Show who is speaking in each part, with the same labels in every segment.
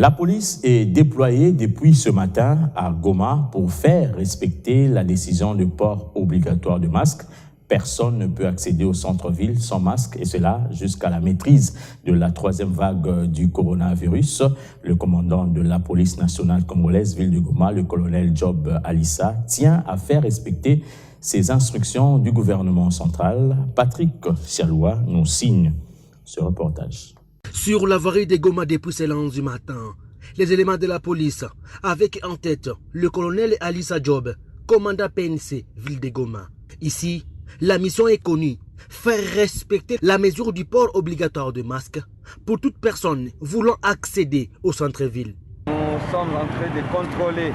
Speaker 1: La police est déployée depuis ce matin à Goma pour faire respecter la décision de port obligatoire de masque. Personne ne peut accéder au centre-ville sans masque et cela jusqu'à la maîtrise de la troisième vague du coronavirus. Le commandant de la police nationale congolaise, ville de Goma, le colonel Job Alissa, tient à faire respecter ces instructions du gouvernement central. Patrick Sialoua nous signe ce reportage.
Speaker 2: Sur la voirie de Goma depuis ces lendemains du matin, les éléments de la police, avec en tête le colonel Alissa Job, commandant PNC, ville de Goma. Ici, la mission est connue, faire respecter la mesure du port obligatoire de masque pour toute personne voulant accéder au centre-ville.
Speaker 3: Nous sommes en train de contrôler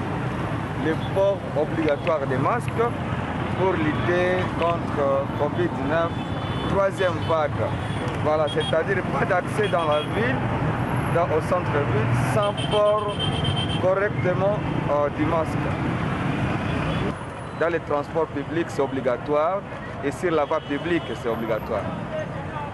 Speaker 3: le port obligatoire des masques pour lutter contre Covid-19, troisième vague. Voilà, c'est-à-dire pas d'accès dans la ville, au centre-ville, sans port correctement du masque. Dans les transports publics, c'est obligatoire et sur la voie publique, c'est obligatoire.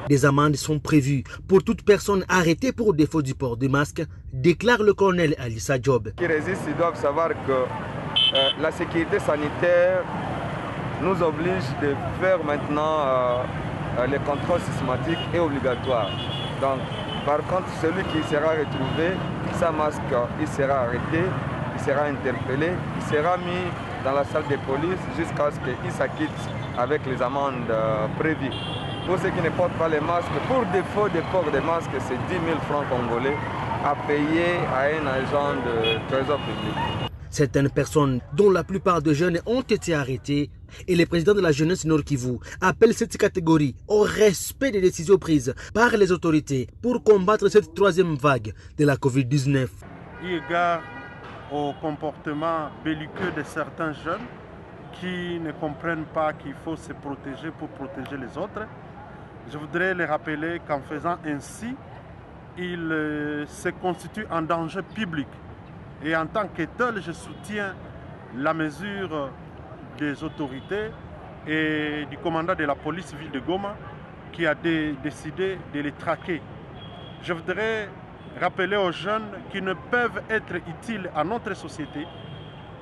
Speaker 2: Des amendes sont prévues pour toute personne arrêtée pour défaut du port du masque, déclare le colonel Alissa Job.
Speaker 3: Qui résistent, ils doivent savoir que la sécurité sanitaire nous oblige de faire maintenant les contrôles systématiques et obligatoires. Donc, par contre, celui qui sera retrouvé sans masque, il sera arrêté, il sera interpellé, il sera mis dans la salle de police jusqu'à ce qu'il s'acquitte avec les amendes prévues. Pour ceux qui ne portent pas les masques, pour défaut de port de masques, c'est 10 000 francs congolais à payer à un agent de trésor public.
Speaker 2: Certaines personnes, dont la plupart de jeunes, ont été arrêtées et le président de la jeunesse Nord Kivu appelle cette catégorie au respect des décisions prises par les autorités pour combattre cette troisième vague de la Covid-19.
Speaker 4: Eu égard au comportement belliqueux de certains jeunes qui ne comprennent pas qu'il faut se protéger pour protéger les autres, je voudrais les rappeler qu'en faisant ainsi, ils se constituent un danger public. Et en tant que tel, je soutiens la mesure des autorités et du commandant de la police ville de Goma qui a décidé de les traquer. Je voudrais rappeler aux jeunes qui ne peuvent être utiles à notre société,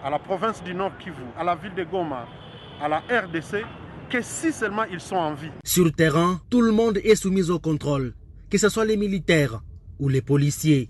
Speaker 4: à la province du Nord Kivu, à la ville de Goma, à la RDC, que si seulement ils sont en vie.
Speaker 2: Sur le terrain, tout le monde est soumis au contrôle, que ce soit les militaires ou les policiers.